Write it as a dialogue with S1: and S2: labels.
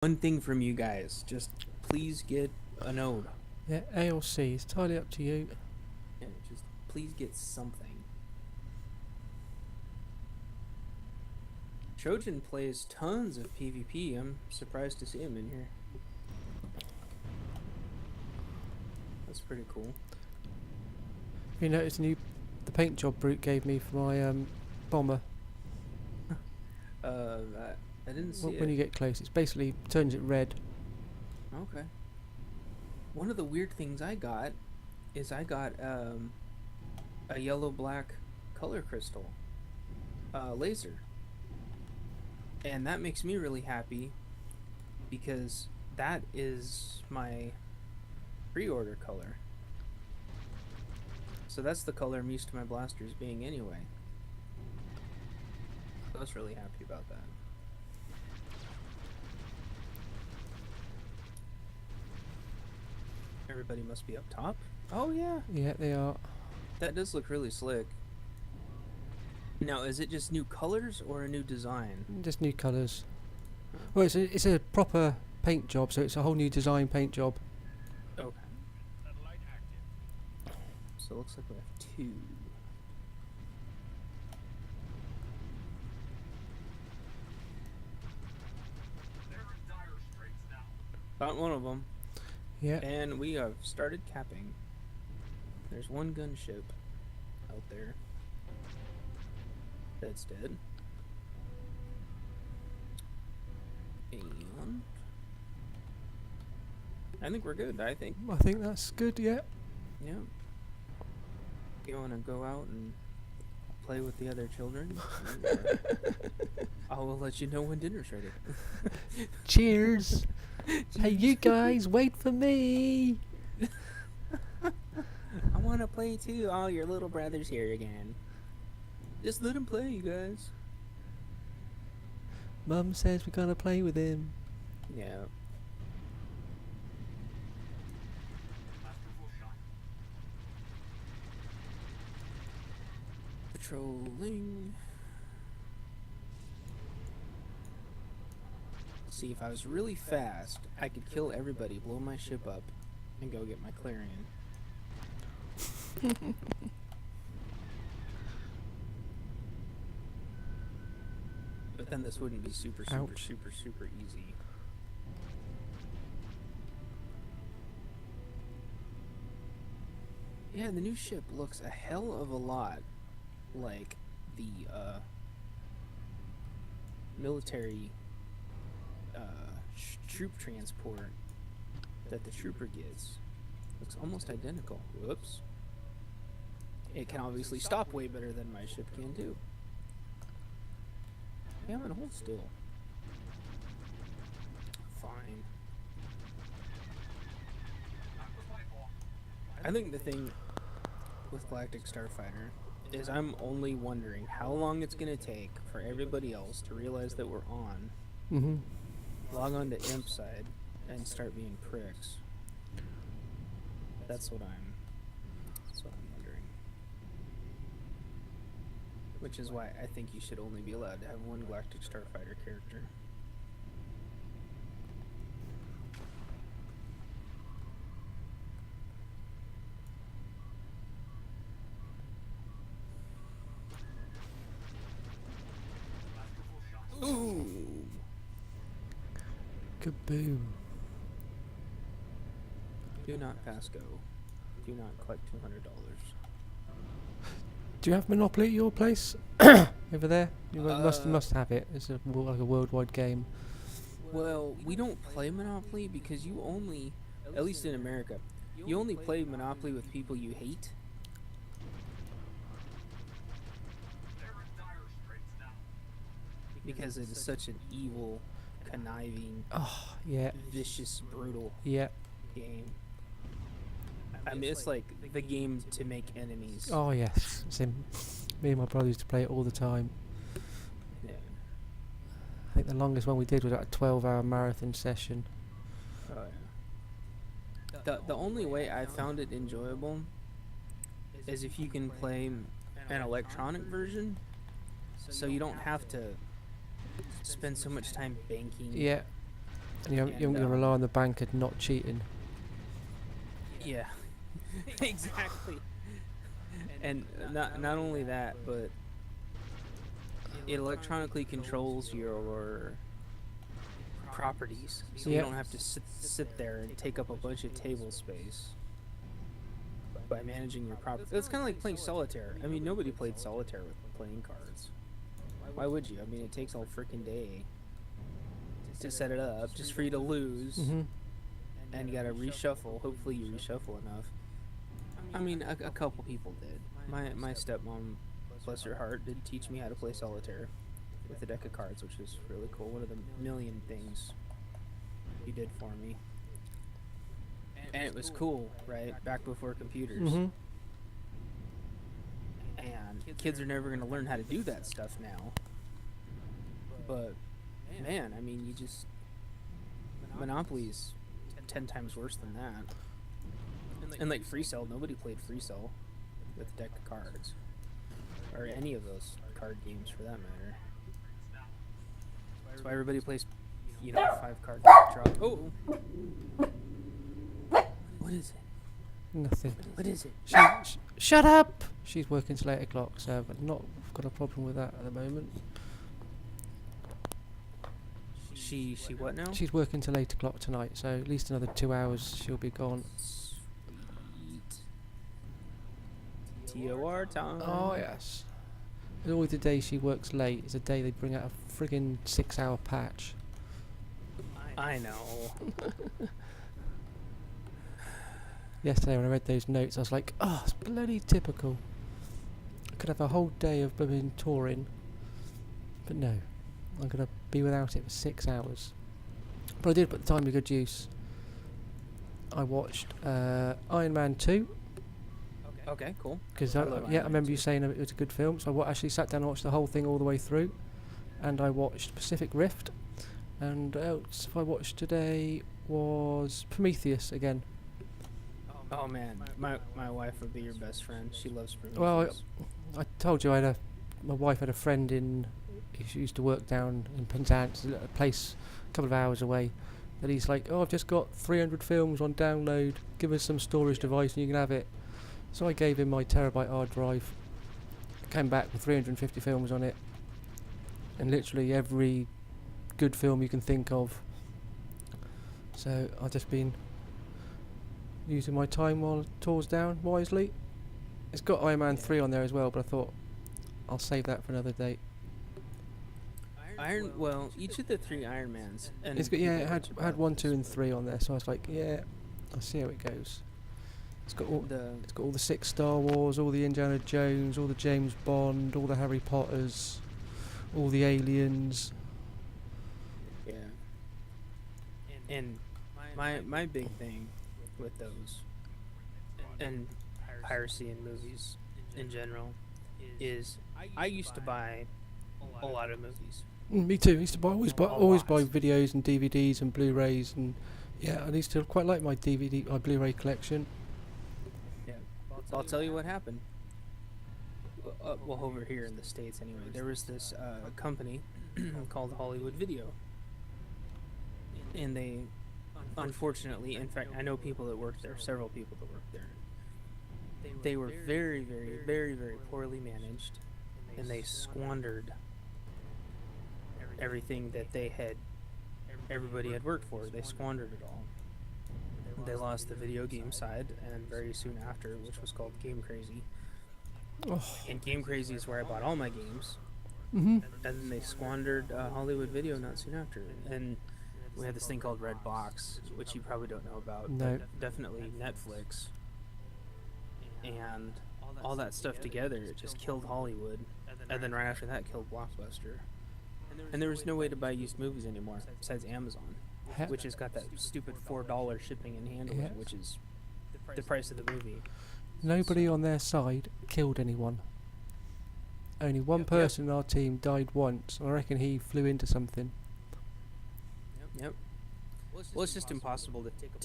S1: one thing from you guys. Just please get a node.
S2: Yeah, A or C. It's entirely up to you.
S1: Yeah, just please get something. Trojan plays tons of PvP. I'm surprised to see him in here. That's pretty cool.
S2: You notice the paint job Brute gave me for my bomber.
S1: I didn't see
S2: When
S1: it.
S2: you get close, it's basically turns it red.
S1: Okay. One of the weird things I got is I got a yellow-black color crystal laser. And that makes me really happy because that is my pre-order color. So that's the color I'm used to my blasters being anyway. So I was really happy about that. Everybody must be up top. Oh yeah,
S2: Yeah, they are.
S1: that does look really slick. Now, is it just new colors or a new design?
S2: Just new colours. Well, it's a proper paint job, so it's a whole new design paint job.
S1: Okay. So it looks like we have two. Found one of them.
S2: Yeah.
S1: And we have started capping. There's one gunship out there that's dead. And I think we're good. I think.
S2: I think that's good. Yeah.
S1: Yeah. You want to go out and play with the other children? I will let you know when dinner's ready.
S2: Cheers. Hey, you guys, wait for me.
S1: I want to play too. Oh, your little brother's here again. Just let him play, you guys.
S2: Mum says we're gonna play with him.
S1: Yeah. Patrolling. See, if I was really fast, I could kill everybody, blow my ship up, and go get my Clarion. But then this wouldn't be super
S2: Ouch.
S1: easy. Yeah, the new ship looks a hell of a lot like the military troop transport that the trooper gets. Looks almost identical. Whoops. It can obviously stop way better than my ship can too. Yeah, I'm gonna hold still. Fine. I think the thing with Galactic Starfighter is I'm only wondering how long it's gonna take for everybody else to realize that we're on,
S2: Mm-hmm.
S1: log on to Imp side, and start being pricks. That's what I'm wondering. Which is why I think you should only be allowed to have one Galactic Starfighter character. Ooh.
S2: Kaboom.
S1: Do not pass go. Do not collect $200.
S2: Do you have Monopoly at your place? Over there? You must have it. It's like a worldwide game.
S1: Well, we don't play Monopoly because you only, at least in America, you only play Monopoly with people you hate. Because it is such an evil, conniving,
S2: Oh, yeah.
S1: vicious, brutal
S2: Yeah.
S1: game. I mean, it's like the game to make enemies.
S2: Oh, yes. Me and my brother used to play it all the time.
S1: Yeah.
S2: I think the longest one we did was like a 12-hour marathon session.
S1: Oh, yeah. The only way I found it enjoyable is if you can play an electronic version, so you don't have to spend so much time banking.
S2: Yeah. And you're going to rely on the banker not cheating.
S1: Yeah, exactly. And not only that, but it electronically controls your properties, so you don't have to sit there and take up a bunch of table space by managing your property. It's kind of like playing solitaire. I mean, nobody played solitaire with playing cards. Why would you? I mean, it takes all freaking day to set it up, just for you to lose, and you gotta reshuffle. Hopefully you reshuffle enough. I mean, a couple people did. My stepmom, bless her heart, did teach me how to play solitaire with a deck of cards, which was really cool. One of the million things he did for me. And it was cool, right? Back before computers. And kids are never going to learn how to do that stuff now. But, man, I mean, Monopoly's 10 times worse than that. And like Free Cell, nobody played Free Cell with a deck of cards. Or any of those card games for that matter. That's why everybody plays, 5-card draw. Oh! What is it?
S2: Nothing.
S1: What is it?
S2: Shut up! She's working till 8 o'clock, so I've not got a problem with that at the moment.
S1: She what now?
S2: She's working till 8 o'clock tonight, so at least another 2 hours she'll be gone.
S1: Sweet. TOR time.
S2: Oh, yes. And always the day she works late is the day they bring out a friggin' 6-hour patch.
S1: I know.
S2: Yesterday when I read those notes, I was like, oh, it's bloody typical. I could have a whole day of blooming touring, but no, I'm going to be without it for 6 hours. But I did put the time to good use. I watched Iron Man 2.
S1: Okay, cool.
S2: Because I remember you saying it was a good film, so I actually sat down and watched the whole thing all the way through. And I watched Pacific Rift. And else I watched today was Prometheus again.
S1: Oh man, my wife would be your best friend. She loves Prometheus.
S2: Well, I told you my wife had a friend she used to work down in Penzance, a place a couple of hours away, that he's like, oh, I've just got 300 films on download, give us some storage device and you can have it. So I gave him my terabyte hard drive, came back with 350 films on it, and literally every good film you can think of. So I've just been using my time while tours down wisely. It's got Iron Man 3 on there as well, but I thought I'll save that for another date.
S1: Each of the 3 Iron Mans. And
S2: it's got, it had 1, 2, and 3 on there, so I was like, yeah, I'll see how it goes. It's got all the 6 Star Wars, all the Indiana Jones, all the James Bond, all the Harry Potters, all the Aliens.
S1: Yeah. And my big thing with those and piracy in movies in general is I used to buy a lot of movies.
S2: Me too. I used to always buy videos and DVDs and Blu-rays, and yeah, I used to quite like my Blu-ray collection.
S1: Yeah, I'll tell you what happened. Well, over here in the States anyway, there was this company called Hollywood Video, and they, unfortunately, in fact, I know people that worked there, several people that worked there. They were very, very, very, very poorly managed, and they squandered everything that everybody had worked for. They squandered it all. They lost the video game side, and very soon after, which was called Game Crazy.
S2: Oh.
S1: And Game Crazy is where I bought all my games.
S2: And
S1: then they squandered Hollywood Video not soon after. And we had this thing called Red Box, which you probably don't know about.
S2: No.
S1: But definitely Netflix. And all that stuff together, it just killed Hollywood. And then right after that, killed Blockbuster. And there was no way to buy used movies anymore, besides Amazon, which has got that stupid $4 shipping and handling, which is the price of the movie.
S2: Nobody on their side killed anyone. Only one person in our team died once, and I reckon he flew into something.
S1: Yep. Well, it's just impossible to take a